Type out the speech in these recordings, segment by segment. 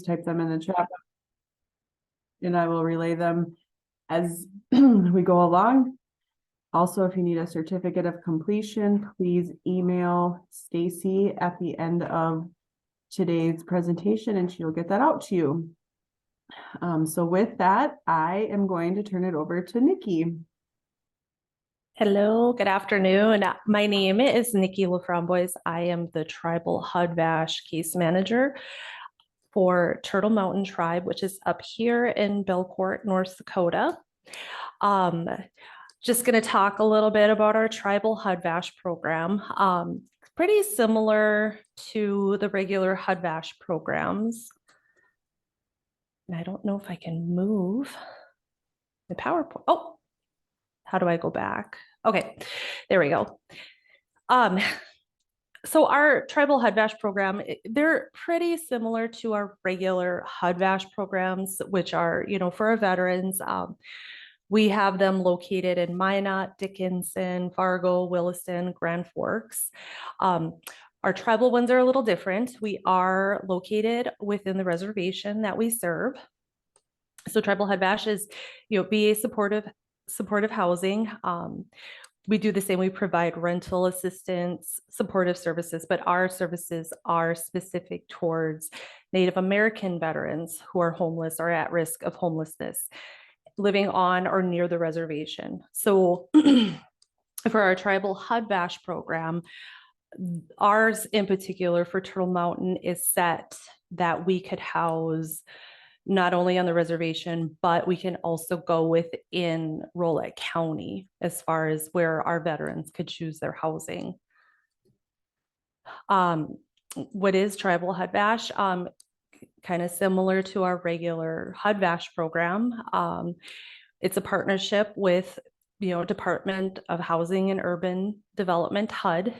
type them in the chat and I will relay them as we go along. Also, if you need a certificate of completion, please email Stacy at the end of today's presentation and she'll get that out to you. So with that, I am going to turn it over to Nikki. Hello, good afternoon. My name is Nikki LaFramboise. I am the Tribal HUD VASH case manager for Turtle Mountain Tribe, which is up here in Belcourt, North Dakota. Just going to talk a little bit about our Tribal HUD VASH program. Pretty similar to the regular HUD VASH programs. And I don't know if I can move the PowerPoint. Oh, how do I go back? Okay, there we go. So our Tribal HUD VASH program, they're pretty similar to our regular HUD VASH programs, which are, for our veterans. We have them located in Minot, Dickinson, Fargo, Williston, Grand Forks. Our tribal ones are a little different. We are located within the reservation that we serve. So Tribal HUD VASH is, VA supportive housing. We do the same. We provide rental assistance, supportive services, but our services are specific towards Native American veterans who are homeless or at risk of homelessness, living on or near the reservation. So for our Tribal HUD VASH program, ours in particular for Turtle Mountain is set that we could house not only on the reservation, but we can also go within Rolette County as far as where our veterans could choose their housing. What is Tribal HUD VASH? Kind of similar to our regular HUD VASH program. It's a partnership with, Department of Housing and Urban Development, HUD,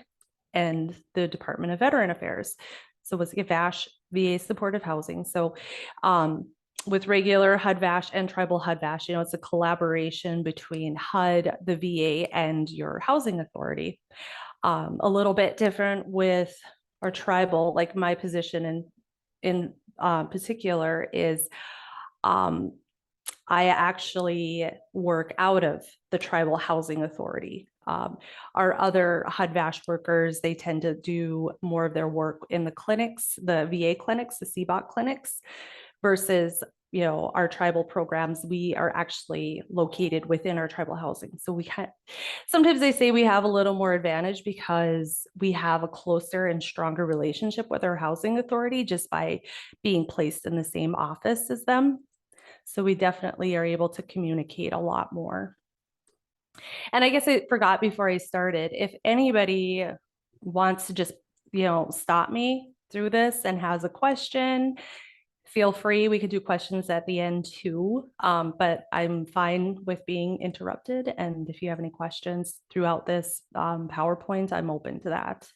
and the Department of Veteran Affairs. So it's VASH, VA supportive housing. So with regular HUD VASH and Tribal HUD VASH, it's a collaboration between HUD, the VA, and your housing authority. A little bit different with our tribal, like my position in particular is I actually work out of the Tribal Housing Authority. Our other HUD VASH workers, they tend to do more of their work in the clinics, the VA clinics, the CBOC clinics, versus, our tribal programs. We are actually located within our tribal housing. So sometimes they say we have a little more advantage because we have a closer and stronger relationship with our housing authority just by being placed in the same office as them. So we definitely are able to communicate a lot more. And I guess I forgot before I started, if anybody wants to just, stop me through this and has a question, feel free. We could do questions at the end too, but I'm fine with being interrupted. And if you have any questions throughout this PowerPoint, I'm open to that.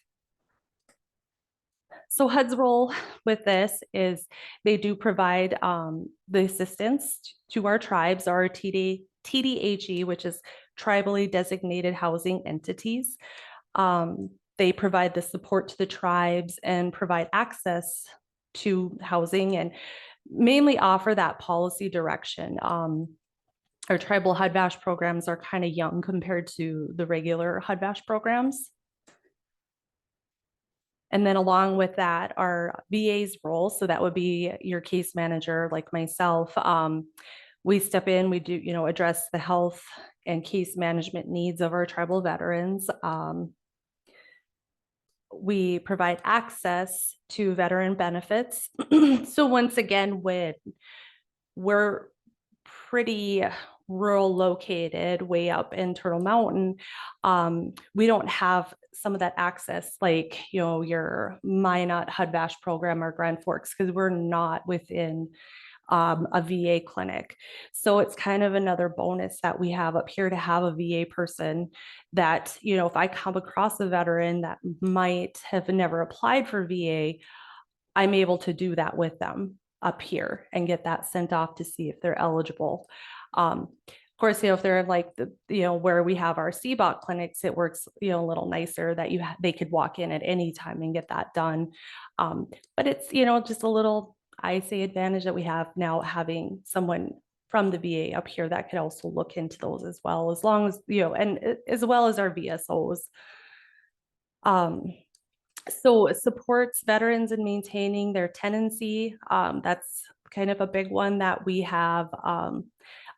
So HUD's role with this is they do provide the assistance to our tribes, our TDHE, which is tribally designated housing entities. They provide the support to the tribes and provide access to housing and mainly offer that policy direction. Our Tribal HUD VASH programs are kind of young compared to the regular HUD VASH programs. And then along with that, our VA's role, so that would be your case manager like myself. We step in, we do, address the health and case management needs of our tribal veterans. We provide access to veteran benefits. So once again, we're pretty rural located way up in Turtle Mountain, we don't have some of that access like, your Minot HUD VASH program or Grand Forks, because we're not within a VA clinic. So it's kind of another bonus that we have up here to have a VA person that, if I come across a veteran that might have never applied for VA, I'm able to do that with them up here and get that sent off to see if they're eligible. Of course, if they're like where we have our CBOC clinics, it works, a little nicer that they could walk in at any time and get that done. But it's, just a little I say advantage that we have now having someone from the VA up here that could also look into those as well, as long as, you know, and as well as our VSOs. So it supports veterans in maintaining their tenancy. That's kind of a big one that we have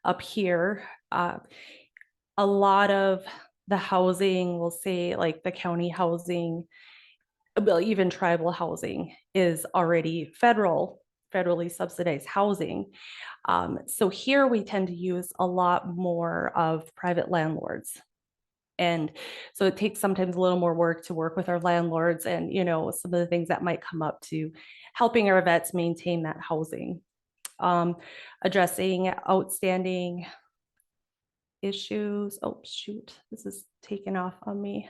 up here. A lot of the housing, we'll say like the county housing, well, even tribal housing is already federally subsidized housing. So here we tend to use a lot more of private landlords. And so it takes sometimes a little more work to work with our landlords and, you know, some of the things that might come up to helping our vets maintain that housing. Addressing outstanding issues. Oh, shoot, this is taken off on me.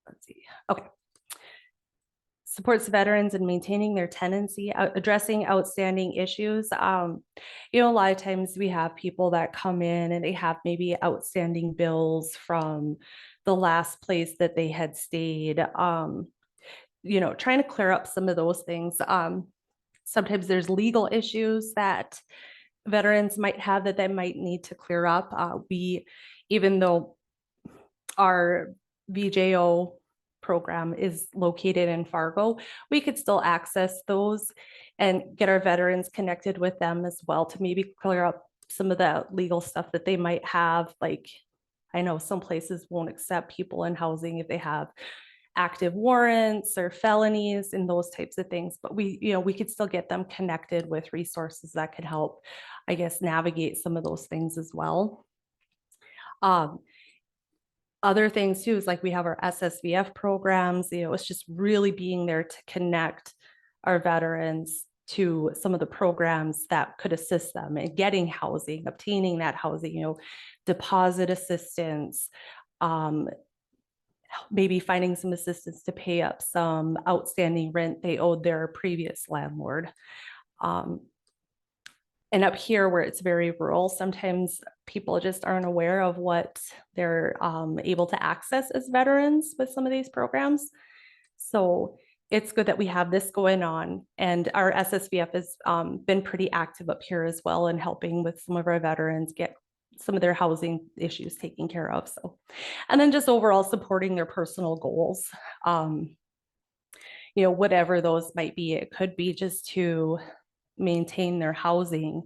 Let's see. Okay. Supports veterans in maintaining their tenancy, addressing outstanding issues. You know, a lot of times we have people that come in and they have maybe outstanding bills from the last place that they had stayed. You know, trying to clear up some of those things. Sometimes there's legal issues that veterans might have that they might need to clear up. Even though our VJO program is located in Fargo, we could still access those and get our veterans connected with them as well to maybe clear up some of the legal stuff that they might have. Like, I know some places won't accept people in housing if they have active warrants or felonies and those types of things, but we, you know, we could still get them connected with resources that could help, I guess, navigate some of those things as well. Other things too is like we have our SSVF programs, you know, it's just really being there to connect our veterans to some of the programs that could assist them in getting housing, obtaining that housing, you know, deposit assistance, maybe finding some assistance to pay up some outstanding rent they owed their previous landlord. And up here where it's very rural, sometimes people just aren't aware of what they're able to access as veterans with some of these programs. So it's good that we have this going on, and our SSVF has been pretty active up here as well in helping with some of our veterans get some of their housing issues taken care of. So, and then just overall supporting their personal goals. You know, whatever those might be, it could be just to maintain their housing,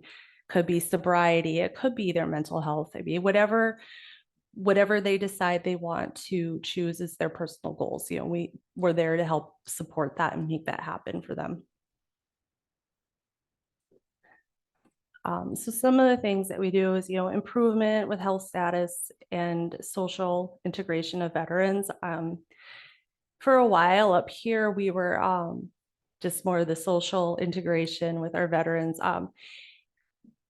could be sobriety, it could be their mental health. I mean, whatever they decide they want to choose as their personal goals, you know, we're there to help support that and make that happen for them. So some of the things that we do is, you know, improvement with health status and social integration of veterans. For a while up here, we were just more of the social integration with our veterans.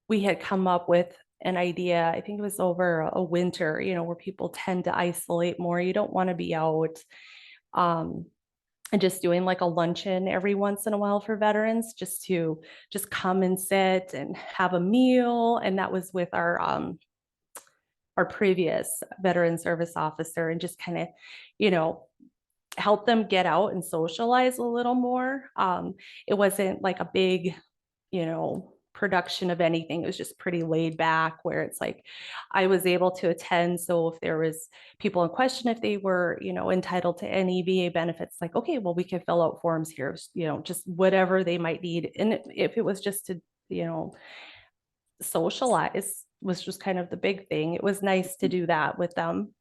We had come up with an idea, I think it was over a winter, you know, where people tend to isolate more. You don't want to be out. And just doing like a luncheon every once in a while for veterans, just to just come and sit and have a meal. And that was with our previous veteran service officer, and just kind of, you know, help them get out and socialize a little more. It wasn't like a big, you know, production of anything. It was just pretty laid back, where it's like I was able to attend. So if there was people in question, if they were, you know, entitled to any VA benefits, like, okay, well, we can fill out forms here, you know, just whatever they might need. And if it was just to, you know, socialize was just kind of the big thing. It was nice to do that with them.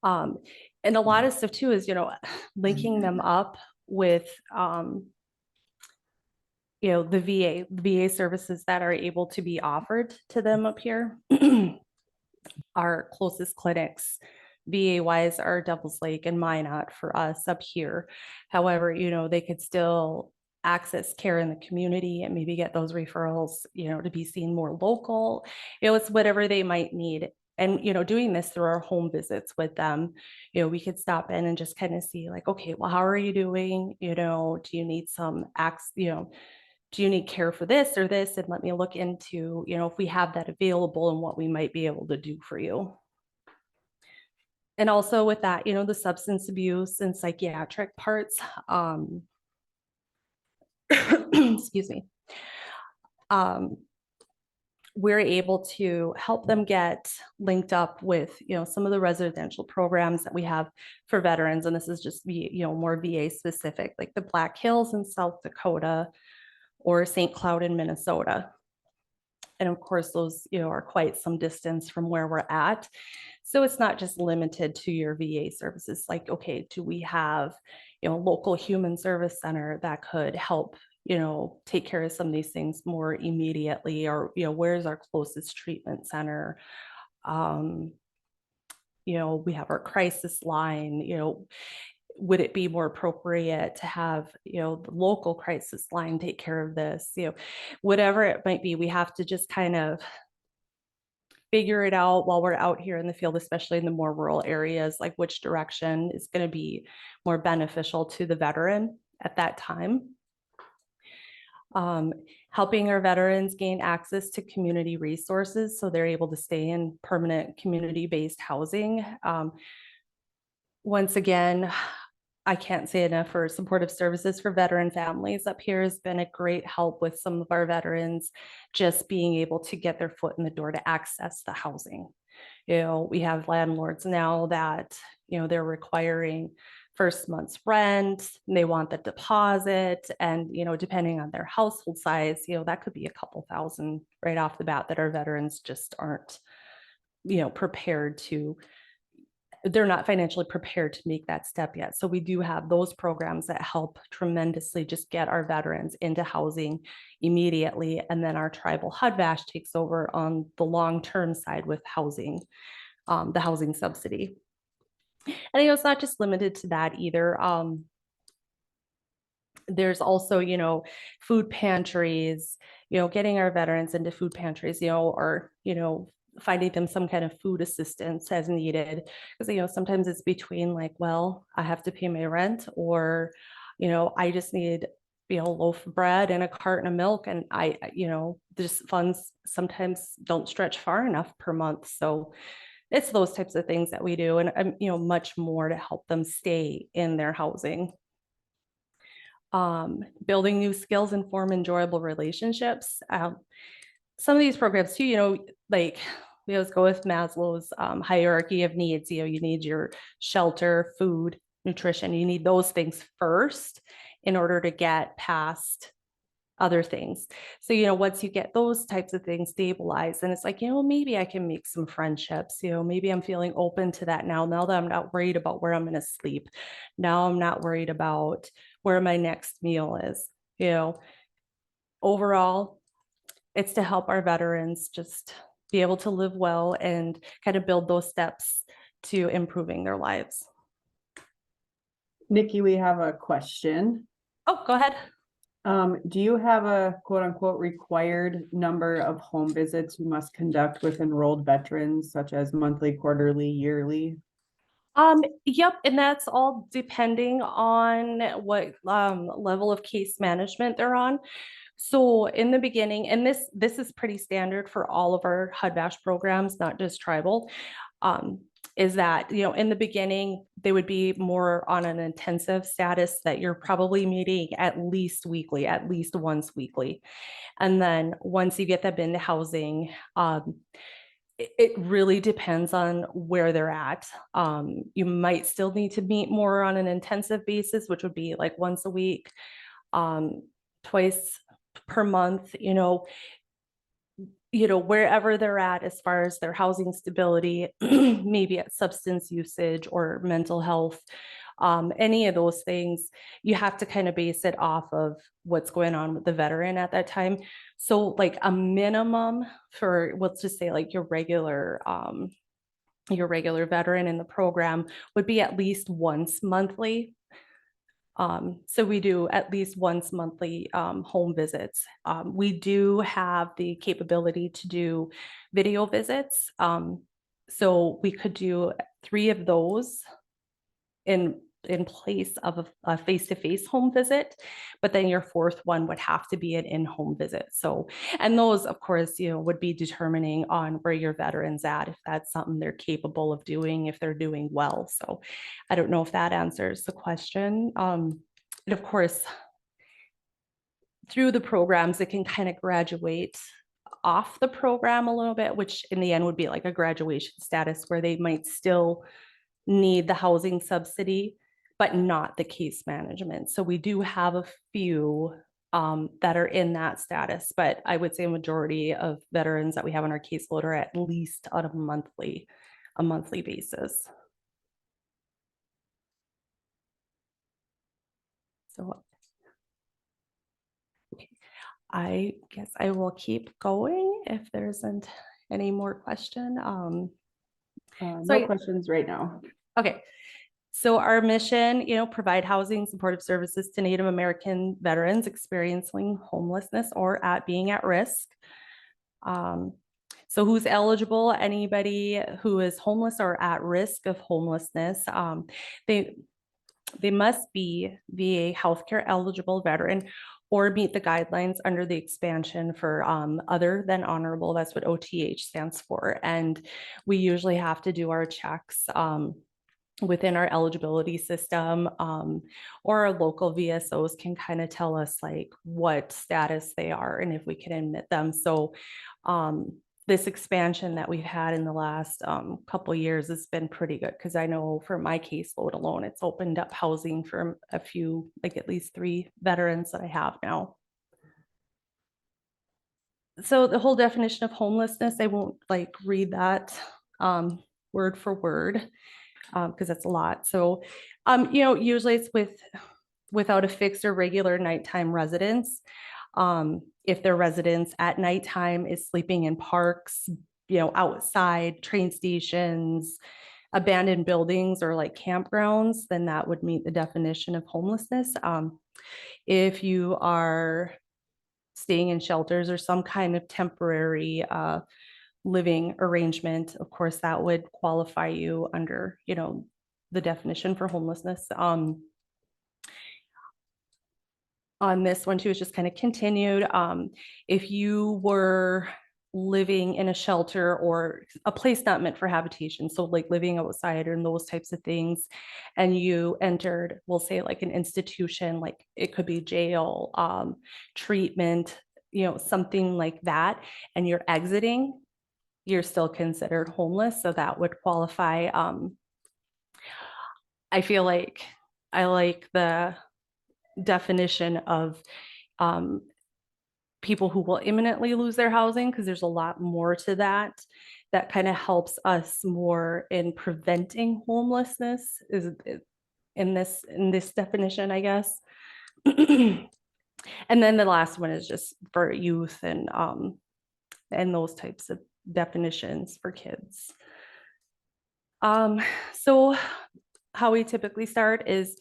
And a lot of stuff too is, you know, linking them up with, you know, the VA services that are able to be offered to them up here. Our closest clinics, VA wise, are Devil's Lake and Minot for us up here. However, you know, they could still access care in the community and maybe get those referrals, you know, to be seen more local. You know, it's whatever they might need. And, you know, doing this through our home visits with them, you know, we could stop in and just kind of see like, okay, well, how are you doing? You know, do you need some you know, do you need care for this or this? And let me look into, you know, if we have that available and what we might be able to do for you. And also with that, the substance abuse and psychiatric parts, excuse me, we're able to help them get linked up with, some of the residential programs that we have for veterans. And this is just, more VA specific, like the Black Hills in South Dakota or St. Cloud in Minnesota. And of course, those, are quite some distance from where we're at. So it's not just limited to your VA services. Like, okay, do we have, local human service center that could help, take care of some of these things more immediately, or, where's our closest treatment center? We have our crisis line, would it be more appropriate to have, the local crisis line take care of this, whatever it might be, we have to just kind of figure it out while we're out here in the field, especially in the more rural areas, like which direction is going to be more beneficial to the veteran at that time. Helping our veterans gain access to community resources so they're able to stay in permanent community-based housing. Once again, I can't say enough for supportive services for veteran families up here has been a great help with some of our veterans just being able to get their foot in the door to access the housing. We have landlords now that, they're requiring first month's rent, and they want the deposit, and, depending on their household size, that could be a couple thousand right off the bat that our veterans just aren't, prepared to. They're not financially prepared to make that step yet. So we do have those programs that help tremendously just get our veterans into housing immediately. And then our tribal HUD VASH takes over on the long-term side with housing, the housing subsidy. And it's not just limited to that either. There's also, food pantries, getting our veterans into food pantries, or, finding them some kind of food assistance as needed. Because, sometimes it's between like, well, I have to pay my rent, or, I just need, a loaf of bread and a carton of milk. And just funds sometimes don't stretch far enough per month. So it's those types of things that we do. And, much more to help them stay in their housing. Building new skills and form enjoyable relationships. Some of these programs too, like we always go with Maslow's hierarchy of needs. You need your shelter, food, nutrition. You need those things first in order to get past other things. So, once you get those types of things stabilized, and it's like, maybe I can make some friendships, maybe I'm feeling open to that now that I'm not worried about where I'm going to sleep. Now I'm not worried about where my next meal is, overall, it's to help our veterans just be able to live well and kind of build those steps to improving their lives. Nikki, we have a question. Oh, go ahead. Do you have a quote unquote required number of home visits you must conduct with enrolled veterans, such as monthly, quarterly, yearly? Yep, and that's all depending on what level of case management they're on. So in the beginning, and this is pretty standard for all of our HUD VASH programs, not just tribal, is that, in the beginning, they would be more on an intensive status that you're probably meeting at least weekly, at least once weekly. And then once you get them into housing, it really depends on where they're at. You might still need to meet more on an intensive basis, which would be like once a week, twice per month, wherever they're at as far as their housing stability, maybe at substance usage or mental health, any of those things, you have to kind of base it off of what's going on with the veteran at that time. So like a minimum for, let's just say like your regular veteran in the program would be at least once monthly. So we do at least once monthly home visits. We do have the capability to do video visits. So we could do 3 of those in in place of a face-to-face home visit, but then your fourth one would have to be an in-home visit. So, and those, of course, would be determining on where your veteran's at, if that's something they're capable of doing, if they're doing well. So I don't know if that answers the question. And of course, through the programs, it can kind of graduate off the program a little bit, which in the end would be like a graduation status where they might still need the housing subsidy, but not the case management. So we do have a few that are in that status, but I would say a majority of veterans that we have on our caseload are at least on a monthly basis. So okay. I guess I will keep going if there isn't any more question. No questions right now. Okay. So our mission, provide housing, supportive services to Native American veterans experiencing homelessness or being at risk. So who's eligible? Anybody who is homeless or at risk of homelessness. They must be VA healthcare eligible veteran or meet the guidelines under the expansion for other than honorable. That's what OTH stands for. And we usually have to do our checks within our eligibility system, or our local VSOs can kind of tell us like what status they are and if we can admit them. So this expansion that we've had in the last couple of years has been pretty good, because I know for my caseload alone, it's opened up housing for a few, like at least 3 veterans that I have now. So the whole definition of homelessness, I won't like read that word for word, because that's a lot. So, usually it's without a fixed or regular nighttime residence. If their residence at nighttime is sleeping in parks, outside train stations, abandoned buildings, or like campgrounds, then that would meet the definition of homelessness. If you are staying in shelters or some kind of temporary living arrangement, of course, that would qualify you under, the definition for homelessness. On this one too, it's just kind of continued. If you were living in a shelter or a place not meant for habitation, so like living outside and those types of things, and you entered, we'll say like an institution, like it could be jail, treatment, something like that, and you're exiting, you're still considered homeless. So that would qualify. I feel like I like the definition of people who will imminently lose their housing, because there's a lot more to that kind of helps us more in preventing homelessness is in this definition, I guess. And then the last one is just for youth and those types of definitions for kids. So how we typically start is,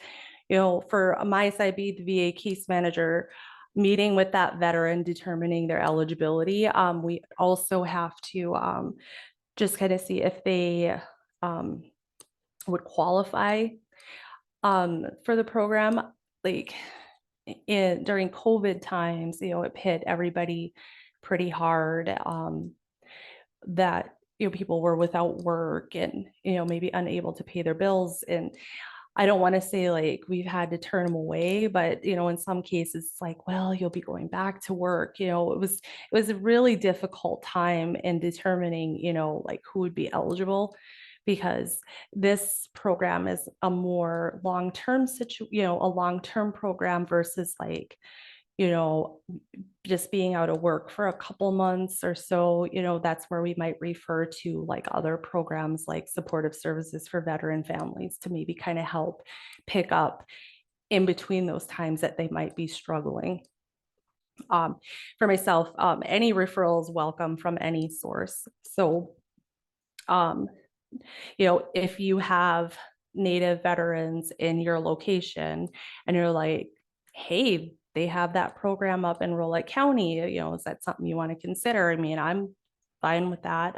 for my side, be the VA case manager, meeting with that veteran, determining their eligibility. We also have to just kind of see if they would qualify for the program. Like during COVID times, it hit everybody pretty hard, that people were without work and maybe unable to pay their bills. And I don't want to say like we've had to turn them away, but in some cases it's like, well, you'll be going back to work. It was a really difficult time in determining like who would be eligible, because this program is a more long-term a long-term program versus like just being out of work for a couple months or so. That's where we might refer to like other programs like supportive services for veteran families to maybe kind of help pick up in between those times that they might be struggling. For myself, any referrals welcome from any source. So, if you have Native veterans in your location and you're like, hey, they have that program up in Rolette County, is that something you want to consider? I mean, I'm fine with that.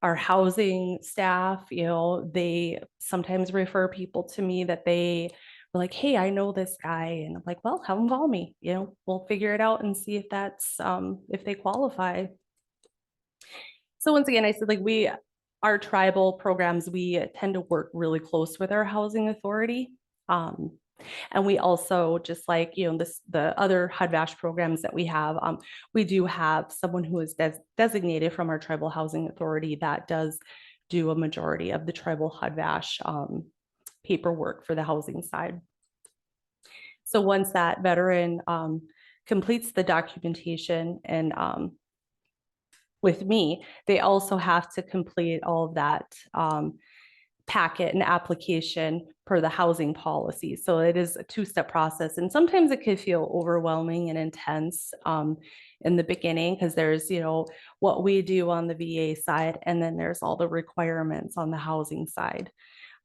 our housing staff, they sometimes refer people to me that they were like, hey, I know this guy. And I'm like, well, have them call me, we'll figure it out and see if that's, if they qualify. So once again, I said, like, our tribal programs, we tend to work really close with our housing authority. And we also, just like, the other HUD-VASH programs that we have, we do have someone who is designated from our tribal housing authority that does do a majority of the tribal HUD-VASH paperwork for the housing side. So once that veteran completes the documentation and with me, they also have to complete all of that packet and application per the housing policy. So it is a two-step process. And sometimes it can feel overwhelming and intense in the beginning, because there's, what we do on the VA side, and then there's all the requirements on the housing side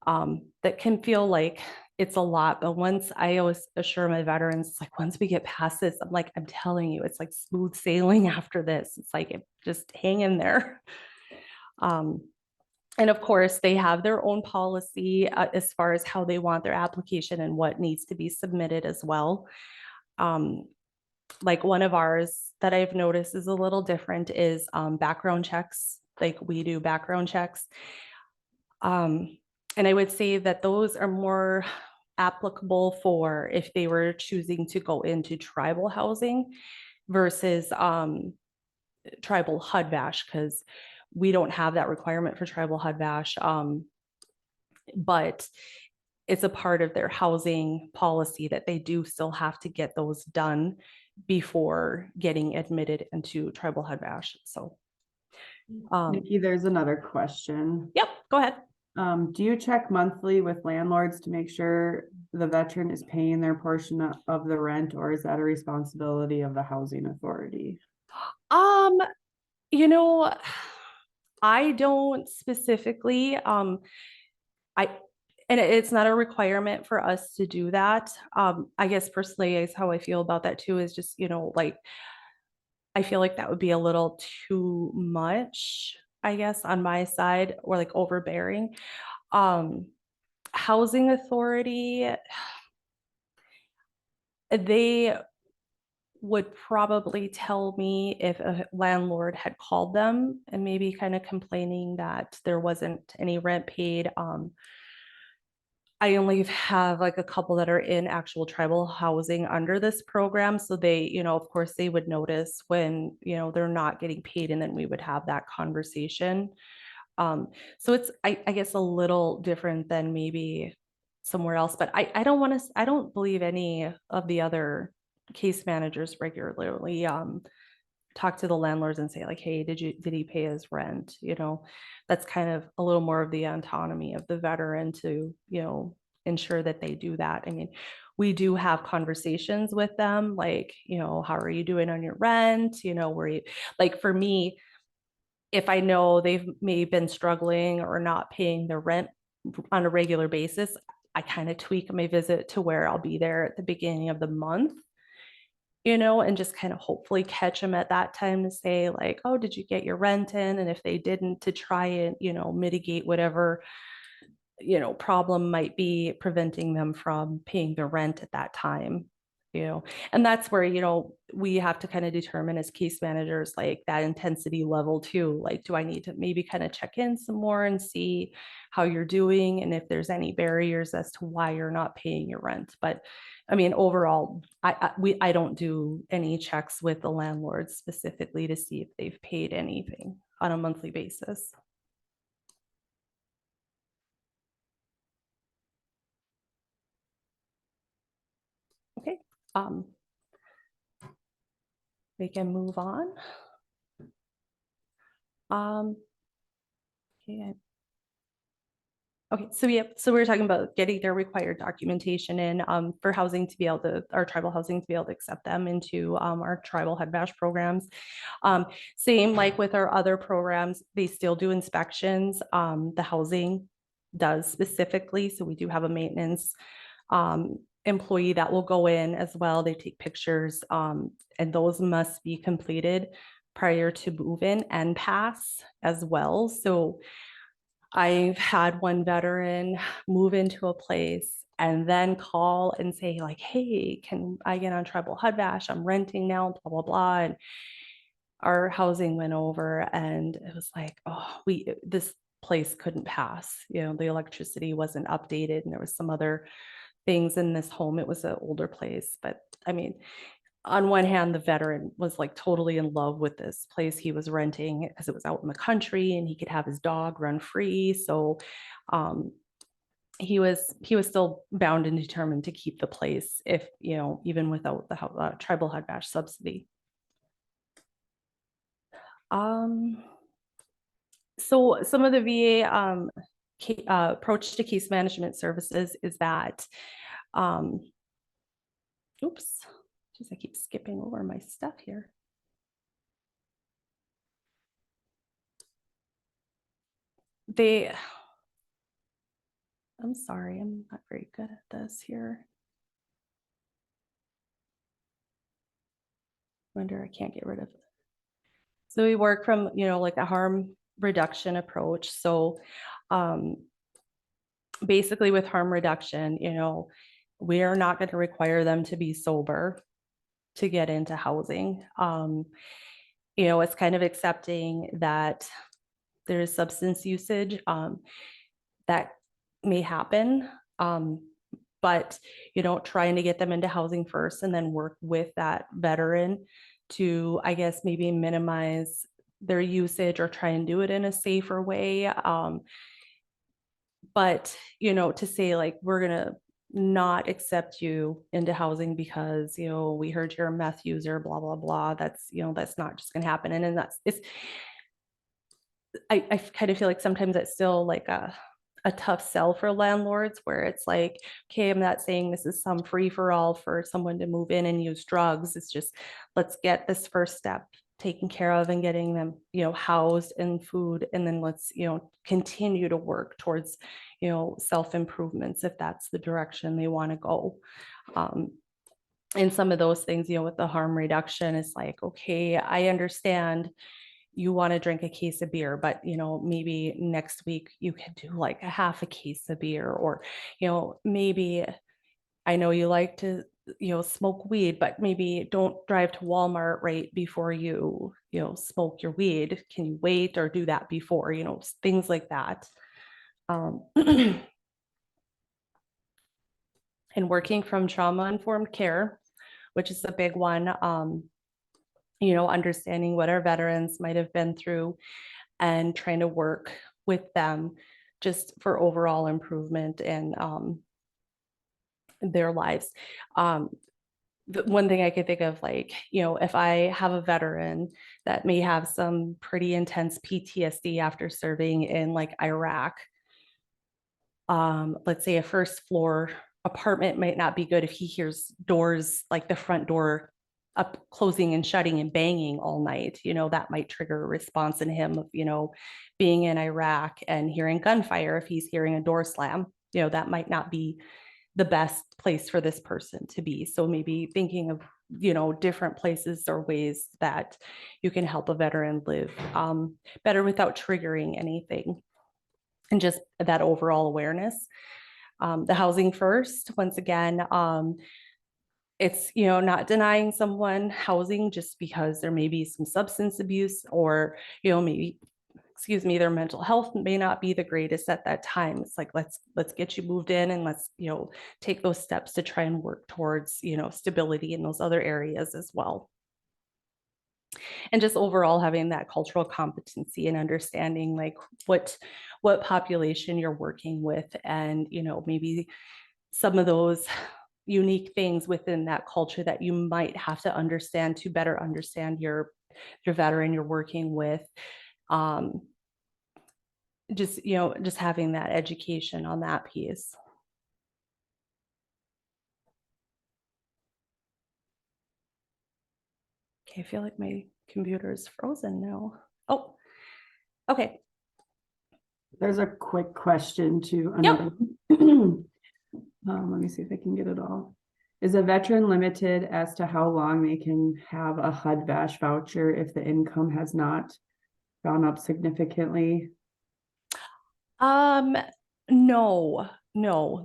that can feel like it's a lot. But once, I always assure my veterans, it's like, once we get past this, I'm telling you, it's like smooth sailing after this. It's like, just hang in there. And of course, they have their own policy as far as how they want their application and what needs to be submitted as well. Like one of ours that I've noticed is a little different is background checks. Like, we do background checks. And I would say that those are more applicable for if they were choosing to go into tribal housing versus tribal HUD-VASH, because we don't have that requirement for tribal HUD-VASH, but it's a part of their housing policy that they do still have to get those done before getting admitted into tribal HUD-VASH. So, Nikki, there's another question. yep, go ahead. Do you check monthly with landlords to make sure the veteran is paying their portion of the rent, or is that a responsibility of the housing authority? You know, I don't specifically, and it's not a requirement for us to do that. I guess personally is how I feel about that too, is just, like, I feel like that would be a little too much, I guess, on my side, or like overbearing. Housing authority, they would probably tell me if a landlord had called them and maybe kind of complaining that there wasn't any rent paid. I only have like a couple that are in actual tribal housing under this program. So they, of course they would notice when, they're not getting paid, and then we would have that conversation. So it's, I guess, a little different than maybe somewhere else, but I don't believe any of the other case managers regularly talk to the landlords and say like, hey, did he pay his rent? That's kind of a little more of the autonomy of the veteran to, ensure that they do that. I mean, we do have conversations with them, like, how are you doing on your rent? Where you, like, for me, if I know they've maybe been struggling or not paying their rent on a regular basis, I kind of tweak my visit to where I'll be there at the beginning of the month, and just kind of hopefully catch them at that time to say like, oh, did you get your rent in? And if they didn't, to try and, mitigate whatever, problem might be preventing them from paying their rent at that time. And that's where, we have to kind of determine as case managers, like that intensity level too. Like, do I need to maybe kind of check in some more and see how you're doing, and if there's any barriers as to why you're not paying your rent? But I mean, overall, I don't do any checks with the landlords specifically to see if they've paid anything on a monthly basis. Okay. We can move on. Okay. Okay, so we were talking about getting their required documentation in for housing to be able to, our tribal housing to be able to accept them into our tribal HUD-VASH programs. Same like with our other programs, they still do inspections. The housing does specifically, so we do have a maintenance employee that will go in as well. They take pictures, and those must be completed prior to move-in and pass as well. So I've had one veteran move into a place and then call and say like, hey, can I get on tribal HUD VASH? I'm renting now, blah, blah, blah. And our housing went over and it was like, oh, this place couldn't pass. You know, the electricity wasn't updated and there was some other things in this home. It was an older place, but I mean, on one hand, the veteran was like totally in love with this place he was renting because it was out in the country and he could have his dog run free. So he was still bound and determined to keep the place if, you know, even without the tribal HUD VASH subsidy. So some of the VA approach to case management services is that, oops, geez, I keep skipping over my stuff here. I'm sorry, I'm not very good at this here. Wonder I can't get rid of it. So we work from, you know, like a harm reduction approach. So basically with harm reduction, you know, we are not going to require them to be sober to get into housing. You know, it's kind of accepting that there's substance usage that may happen, but, you know, trying to get them into housing first and then work with that veteran to, I guess, maybe minimize their usage or try and do it in a safer way. But, you know, to say like, we're going to not accept you into housing because, you know, we heard you're a meth user, blah, blah, blah. That's, you know, that's not just going to happen. And then I kind of feel like sometimes it's still like a tough sell for landlords where it's like, okay, I'm not saying this is some free for all for someone to move in and use drugs. It's just, let's get this first step taken care of and getting them, you know, housed and food. And then let's, you know, continue to work towards, you know, self-improvements if that's the direction they want to go. And some of those things, you know, with the harm reduction, is like, okay, I understand you want to drink a case of beer, but, you know, maybe next week you can do like a half a case of beer, or, you know, maybe I know you like to, you know, smoke weed, but maybe don't drive to Walmart right before you know, smoke your weed. Can you wait or do that before, you know, things like that. And working from trauma-informed care, which is a big one, you know, understanding what our veterans might have been through and trying to work with them just for overall improvement in their lives. The one thing I could think of, like, you know, if I have a veteran that may have some pretty intense PTSD after serving in like Iraq, let's say a first floor apartment might not be good if he hears doors, like the front door up, closing and shutting and banging all night. You know, that might trigger a response in him of, you know, being in Iraq and hearing gunfire. If he's hearing a door slam, you know, that might not be the best place for this person to be. So maybe thinking of, you know, different places or ways that you can help a veteran live better without triggering anything, and just that overall awareness. The housing first, once again, it's, you know, not denying someone housing just because there may be some substance abuse, or, you know, maybe, excuse me, their mental health may not be the greatest at that time. It's like, let's get you moved in and let's, you know, take those steps to try and work towards, you know, stability in those other areas as well. And just overall having that cultural competency and understanding like what population you're working with, and, you know, maybe some of those unique things within that culture that you might have to understand to better understand your veteran you're working with. Just, you know, just having that education on that piece. Okay, I feel like my computer is frozen now. Oh, okay. There's a quick question to Yep. another. Let me see if I can get it all. Is a veteran limited as to how long they can have a HUD VASH voucher if the income has not gone up significantly? No,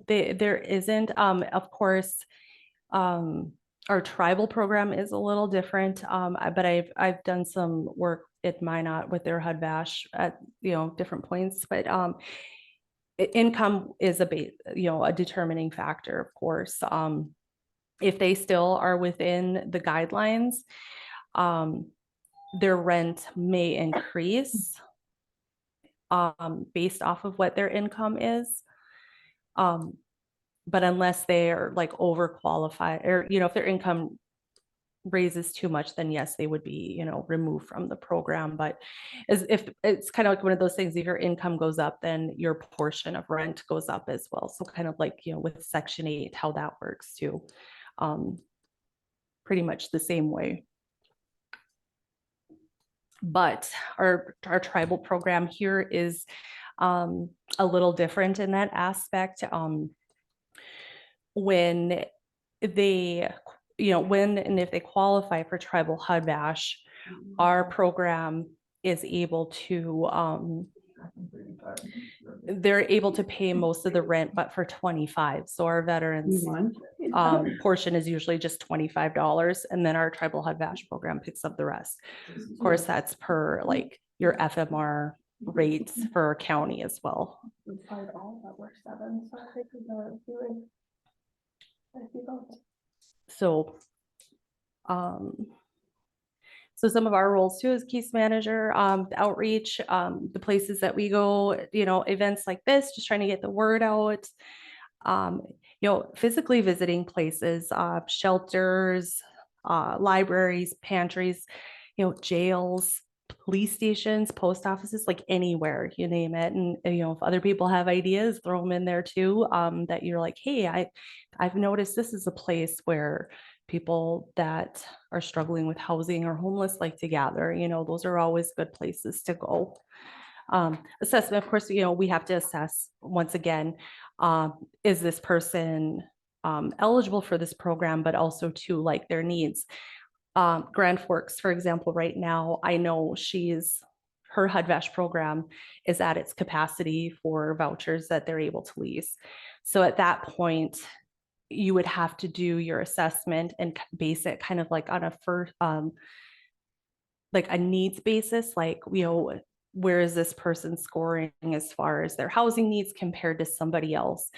there isn't. Of course, our tribal program is a little different. But I've done some work at Minot with their HUD VASH at, different points, but, income is a determining factor, of course. If they still are within the guidelines, their rent may increase, based off of what their income is. But unless they are like overqualified, or, if their income raises too much, then yes, they would be, removed from the program. But as if it's kind of like one of those things, if your income goes up, then your portion of rent goes up as well. So kind of like, with Section 8, how that works too. Pretty much the same way. But our tribal program here is a little different in that aspect. When they, when and if they qualify for tribal HUD VASH, our program is able to, they're able to pay most of the rent, but for 25. So our veterans portion is usually just $25, and then our tribal HUD VASH program picks up the rest. Of course, that's per like your FMR rates for our county as well. So, so some of our roles too as case manager, the outreach, the places that we go, events like this, just trying to get the word out. Physically visiting places, shelters, libraries, pantries, jails, police stations, post offices, like anywhere, you name it. And, if other people have ideas, throw them in there too, that you're like, hey, I've noticed this is a place where people that are struggling with housing or homeless like to gather. Those are always good places to go. Assessment, of course, we have to assess once again, is this person eligible for this program, but also to like their needs. Grand Forks, for example, right now, I know her HUD VASH program is at its capacity for vouchers that they're able to lease. So at that point, you would have to do your assessment and base it kind of like on a first, like a needs basis, like, where is this person scoring as far as their housing needs compared to somebody else?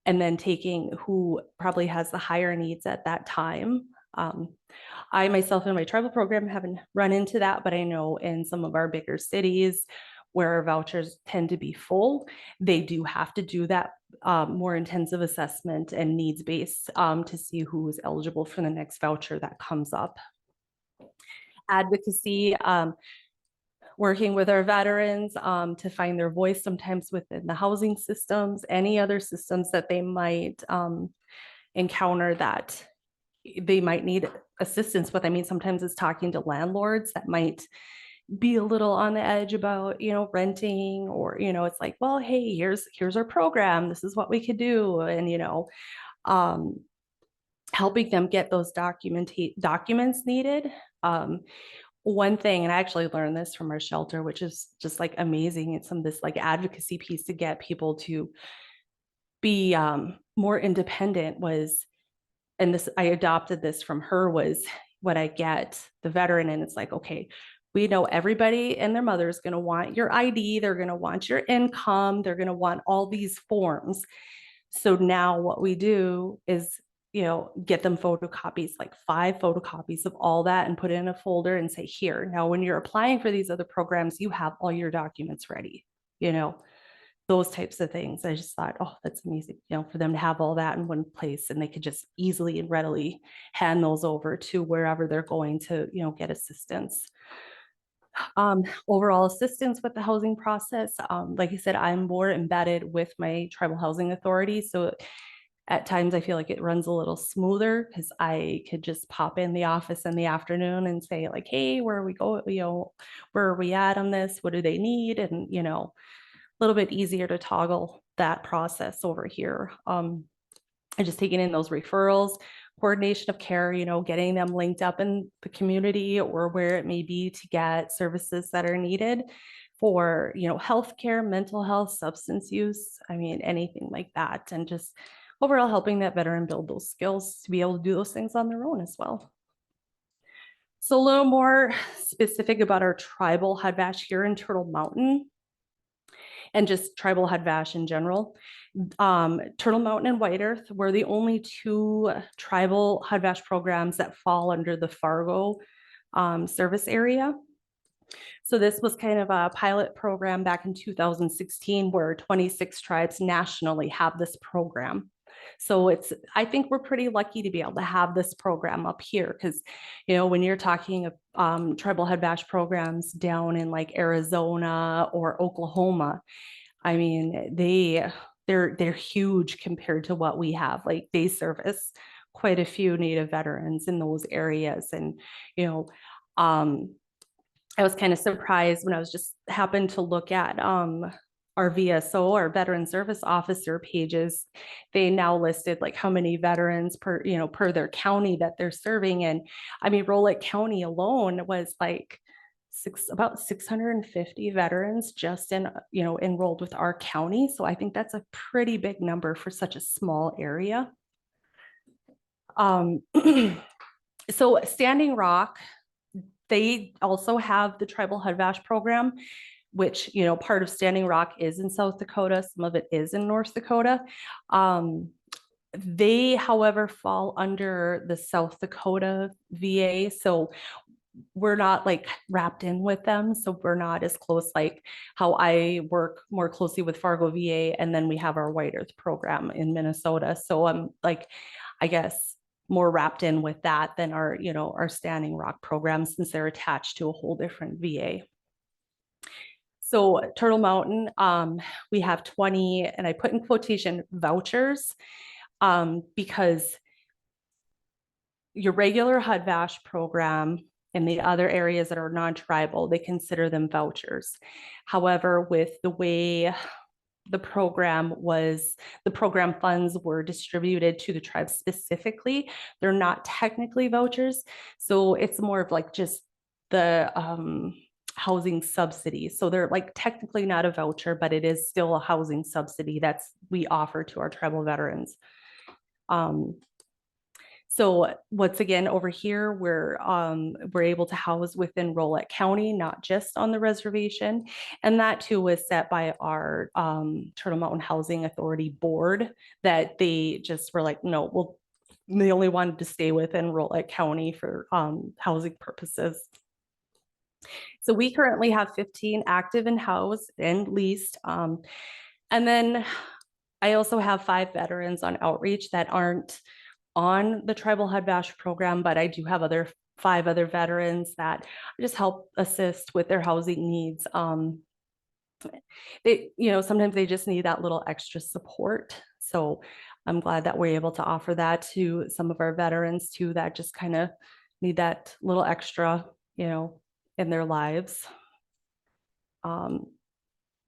And then taking who probably has the higher needs at that time. I myself in my tribal program haven't run into that, but I know in some of our bigger cities where our vouchers tend to be full, they do have to do that more intensive assessment and needs based to see who is eligible for the next voucher that comes up. Advocacy, working with our veterans to find their voice sometimes within the housing systems, any other systems that they might encounter that they might need assistance with. I mean, sometimes it's talking to landlords that might be a little on the edge about, renting, or, it's like, well, hey, here's our program. This is what we could do. And, helping them get those documents needed. One thing, and I actually learned this from our shelter, which is just like amazing. It's some of this like advocacy piece to get people to be more independent was, and this, I adopted this from her, was when I get the veteran and it's like, okay, we know everybody and their mother is going to want your ID. They're going to want your income. They're going to want all these forms. So now what we do is, get them photocopies, like 5 photocopies of all that, and put it in a folder and say, here, now when you're applying for these other programs, you have all your documents ready, those types of things. I just thought, oh, that's amazing, for them to have all that in one place, and they could just easily and readily hand those over to wherever they're going to, get assistance. Overall assistance with the housing process. Like I said, I'm more embedded with my tribal housing authority. So at times I feel like it runs a little smoother because I could just pop in the office in the afternoon and say like, hey, where are we going? Where are we at on this? What do they need? And, a little bit easier to toggle that process over here. And just taking in those referrals. coordination of care, getting them linked up in the community or where it may be to get services that are needed for, healthcare, mental health, substance use. I mean, anything like that. And just overall helping that veteran build those skills to be able to do those things on their own as well. So a little more specific about our tribal HUD VASH here in Turtle Mountain and just tribal HUD VASH in general. Turtle Mountain and White Earth were the only two tribal HUD VASH programs that fall under the Fargo service area. So this was kind of a pilot program back in 2016 where 26 tribes nationally have this program. So I think we're pretty lucky to be able to have this program up here because, when you're talking of tribal HUD VASH programs down in like Arizona or Oklahoma, I mean, they're huge compared to what we have. Like they service quite a few Native veterans in those areas. And, I was kind of surprised when I was just happened to look at our VSO, our veteran service officer pages. They now listed like how many veterans per their county that they're serving. And I mean, Rolette County alone was like about 650 veterans just enrolled with our county. So I think that's a pretty big number for such a small area. So Standing Rock, they also have the tribal HUD VASH program, which, part of Standing Rock is in South Dakota. Some of it is in North Dakota. They, however, fall under the South Dakota VA. So we're not like wrapped in with them. So we're not as close, like how I work more closely with Fargo VA. And then we have our White Earth program in Minnesota. So I'm like, I guess, more wrapped in with that than our, our Standing Rock program since they're attached to a whole different VA. So Turtle Mountain, we have 20, and I put in quotation vouchers because your regular HUD VASH program in the other areas that are non-tribal, they consider them vouchers. However, with the way the program funds were distributed to the tribe specifically, they're not technically vouchers. So it's more of like just the housing subsidy. So they're like technically not a voucher, but it is still a housing subsidy we offer to our tribal veterans. So once again, over here, we're able to house within Rolette County, not just on the reservation. And that too was set by our Turtle Mountain Housing Authority board that they just were like, no, they only wanted to stay within Rolette County for housing purposes. So we currently have 15 active and housed and leased. And then I also have 5 veterans on outreach that aren't on the tribal HUD VASH program, but I do have 5 other veterans that just help assist with their housing needs. Sometimes they just need that little extra support. So I'm glad that we're able to offer that to some of our veterans too, that just kind of need that little extra, in their lives.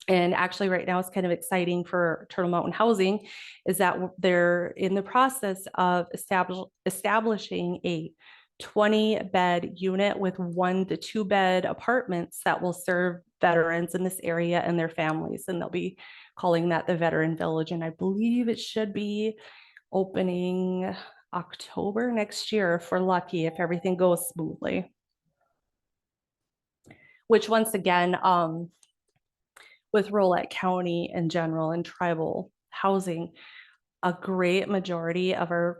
And actually right now it's kind of exciting for Turtle Mountain Housing is that they're in the process of establishing a 20-bed unit with 1 to 2 bed apartments that will serve veterans in this area and their families. And they'll be calling that the Veteran Village. And I believe it should be opening October next year if we're lucky, if everything goes smoothly. Which once again, with Rolette County in general and tribal housing, a great majority of our,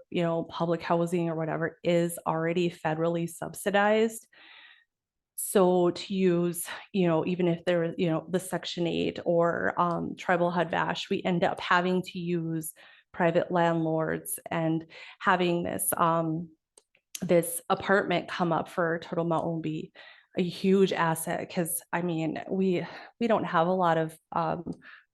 public housing or whatever is already federally subsidized. So to use, even if there is, the Section 8 or tribal HUD VASH, we end up having to use private landlords and having this apartment come up for Turtle Mountain will be a huge asset because I mean we don't have a lot of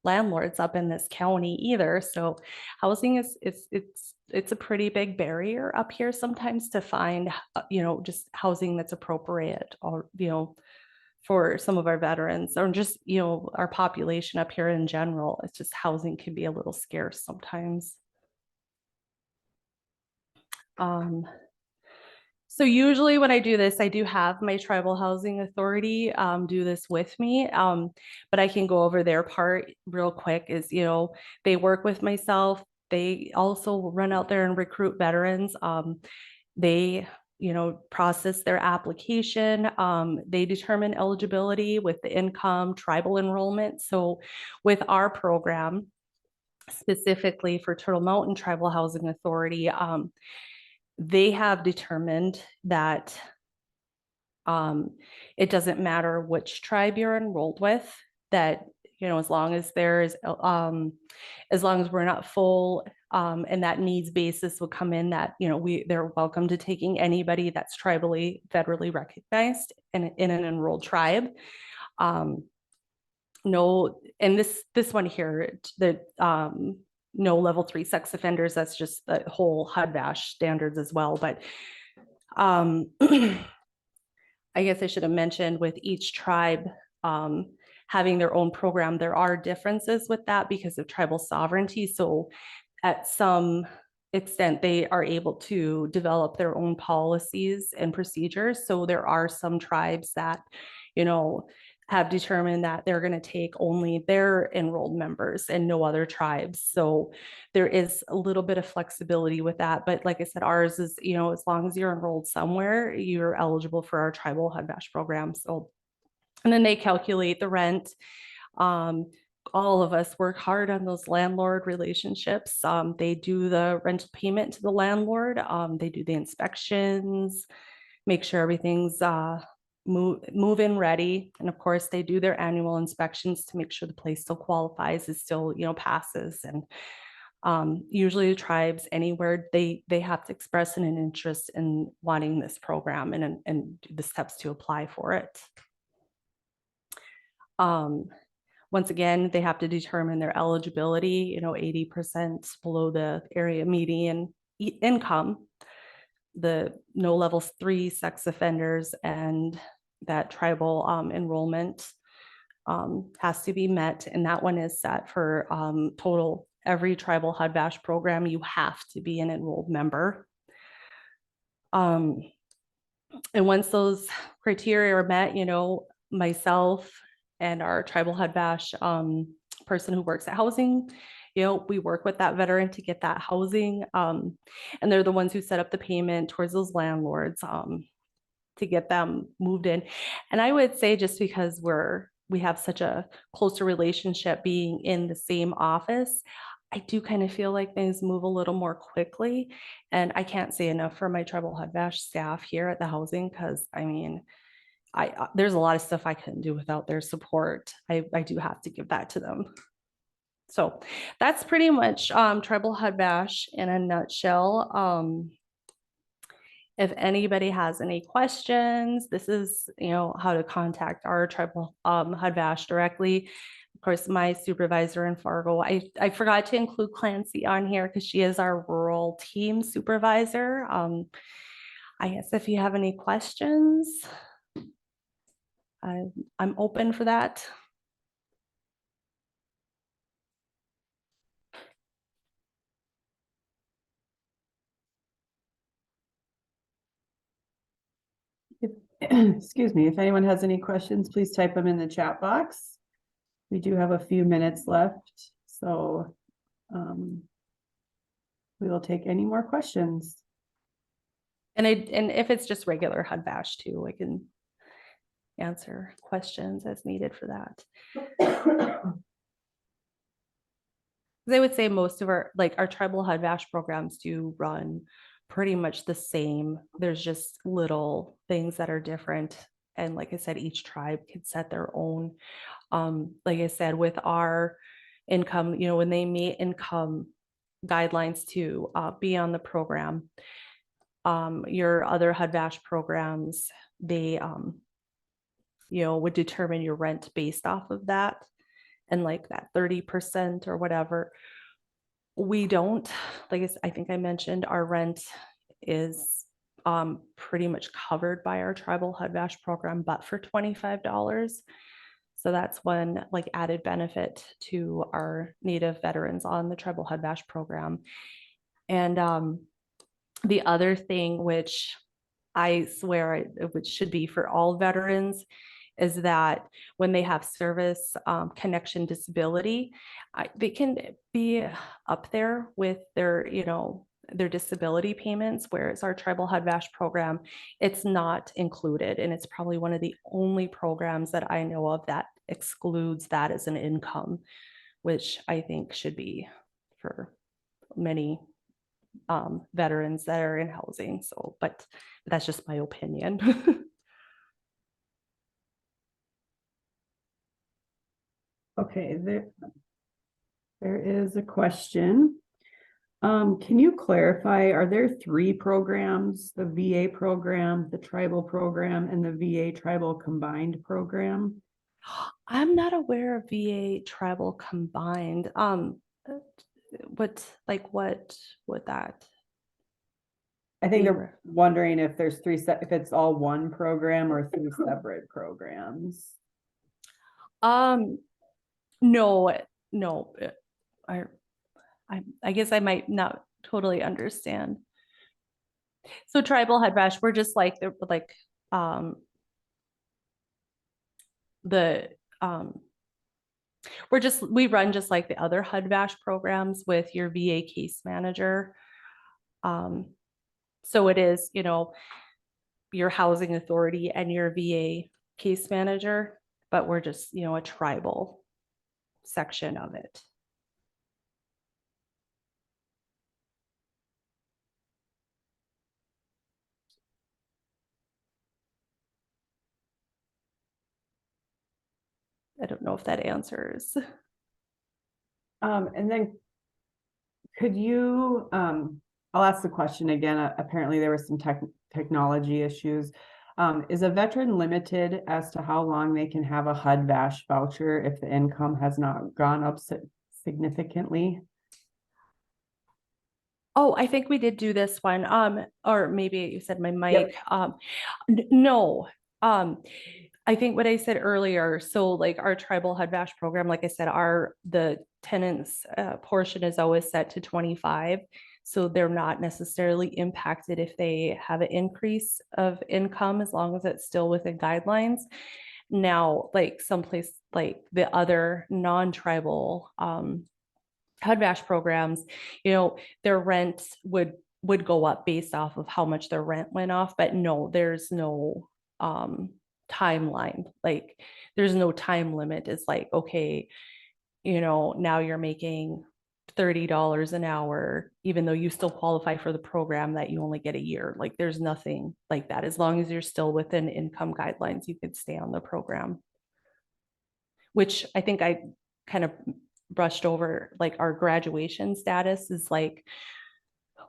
landlords up in this county either. So housing it's a pretty big barrier up here sometimes to find just housing that's appropriate or for some of our veterans or just our population up here in general. It's just housing can be a little scarce sometimes. So usually when I do this, I do have my tribal housing authority do this with me, but I can go over their part real quick. Is, you know, they work with myself. They also run out there and recruit veterans. They, you know, process their application. They determine eligibility with the income, tribal enrollment. So with our program, specifically for Turtle Mountain Tribal Housing Authority, they have determined that it doesn't matter which tribe you're enrolled with, that, you know, as long as we're not full, and that needs basis will come in, that, you know, they're welcome to taking anybody that's tribally, federally recognized in an enrolled tribe. No, and this one here, the no level 3 sex offenders, that's just the whole HUD VASH standards as well. But I guess I should have mentioned, with each tribe having their own program, there are differences with that because of tribal sovereignty. So at some extent, they are able to develop their own policies and procedures. So there are some tribes that, you know, have determined that they're going to take only their enrolled members and no other tribes. So there is a little bit of flexibility with that. But like I said, ours is, you know, as long as you're enrolled somewhere, you're eligible for our tribal HUD VASH program. So, and then they calculate the rent. All of us work hard on those landlord relationships. They do the rental payment to the landlord. They do the inspections, make sure everything's move-in ready. And of course, they do their annual inspections to make sure the place still qualifies, is still, you know, passes. And usually the tribes anywhere, they have to express an interest in wanting this program and the steps to apply for it. Once again, they have to determine their eligibility, you know, 80% below the area median income, the no level 3 sex offenders, and that tribal enrollment has to be met. And that one is set for total, every tribal HUD VASH program, you have to be an enrolled member. And once those criteria are met, you know, myself and our tribal HUD VASH person who works at housing, you know, we work with that veteran to get that housing. And they're the ones who set up the payment towards those landlords to get them moved in. And I would say, just because we have such a closer relationship being in the same office, I do kind of feel like things move a little more quickly. And I can't say enough for my tribal HUD VASH staff here at the housing, because I mean, there's a lot of stuff I couldn't do without their support. I do have to give that to them. So that's pretty much tribal HUD VASH in a nutshell. If anybody has any questions, this is, you know, how to contact our tribal HUD VASH directly. Of course, my supervisor in Fargo, I forgot to include Clancy on here because she is our rural team supervisor. I guess if you have any questions, I'm open for that. Excuse me, if anyone has any questions, please type them in the chat box. We do have a few minutes left, so we will take any more questions. And if it's just regular HUD VASH too, I can answer questions as needed for that. I would say most of our tribal HUD VASH programs do run pretty much the same. There's just little things that are different. And like I said, each tribe can set their own. Like I said, with our income, you know, when they meet income guidelines to be on the program, your other HUD VASH programs, they, you know, would determine your rent based off of that. And like that 30% or whatever. We don't, like I think I mentioned, our rent is pretty much covered by our tribal HUD VASH program, but for $25. So that's one like added benefit to our Native veterans on the tribal HUD VASH program. And The other thing, which I swear it should be for all veterans, is that when they have service connection disability, they can be up there with their, their disability payments, whereas our tribal HUD VASH program, it's not included. And it's probably one of the only programs that I know of that excludes that as an income, which I think should be for many veterans that are in housing. So, but that's just my opinion. Okay, there is a question. Can you clarify, are there 3 programs, the VA program, the tribal program, and the VA tribal combined program? I'm not aware of VA tribal combined. What would that I think be? they're wondering if there's if it's all one program or 3 separate programs. No, no. I, I guess I might not totally understand. So tribal HUD VASH, we're just like the we run just like the other HUD VASH programs with your VA case manager. So it is, your housing authority and your VA case manager, but we're just, a tribal section of it. I don't know if that answers. And then could you, I'll ask the question again. Apparently there were some technology issues. Is a veteran limited as to how long they can have a HUD VASH voucher if the income has not gone up significantly? Oh, I think we did do this one. Or maybe you said my mic. Yep. No. I think what I said earlier, so like our tribal HUD VASH program, like I said, the tenants portion is always set to 25. So they're not necessarily impacted if they have an increase of income, as long as it's still within guidelines. Now, like someplace like the other non-tribal HUD VASH programs, their rent would go up based off of how much their rent went off. But no, there's no timeline. Like there's no time limit. It's like, okay, now you're making $30 an hour, even though you still qualify for the program, that you only get a year. Like there's nothing like that. As long as you're still within income guidelines, you could stay on the program. Which I think I kind of brushed over, like our graduation status is like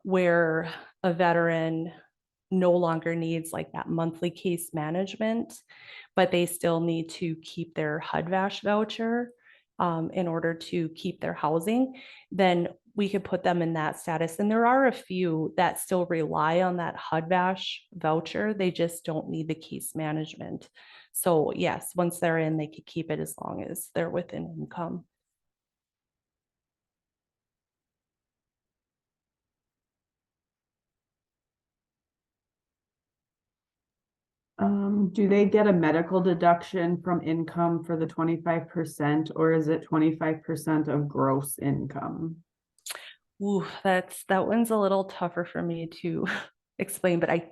where a veteran no longer needs like that monthly case management, but they still need to keep their HUD VASH voucher in order to keep their housing. Then we could put them in that status. And there are a few that still rely on that HUD VASH voucher. They just don't need the case management. So yes, once they're in, they could keep it as long as they're within income. Do they get a medical deduction from income for the 25%, or is it 25% of gross income? Ooh, that one's a little tougher for me to explain, but I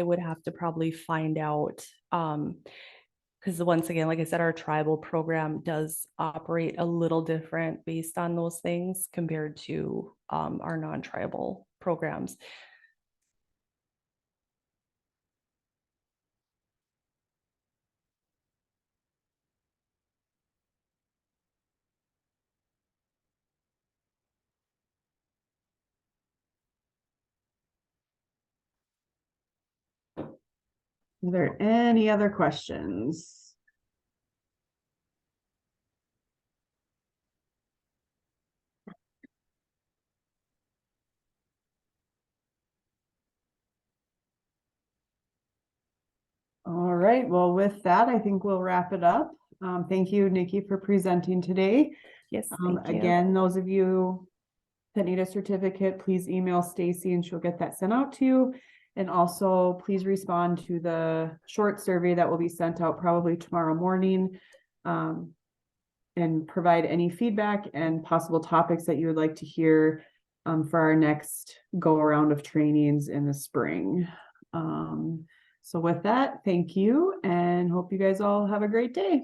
would have to probably find out. Because once again, like I said, our tribal program does operate a little different based on those things compared to our non-tribal programs. Are there any other questions? All right, well, with that, I think we'll wrap it up. Thank you, Nikki, for presenting today. Yes, thank you. Again, those of you that need a certificate, please email Stacy and she'll get that sent out to you. And also please respond to the short survey that will be sent out probably tomorrow morning. And provide any feedback and possible topics that you would like to hear for our next go around of trainings in the spring. So with that, thank you and hope you guys all have a great day.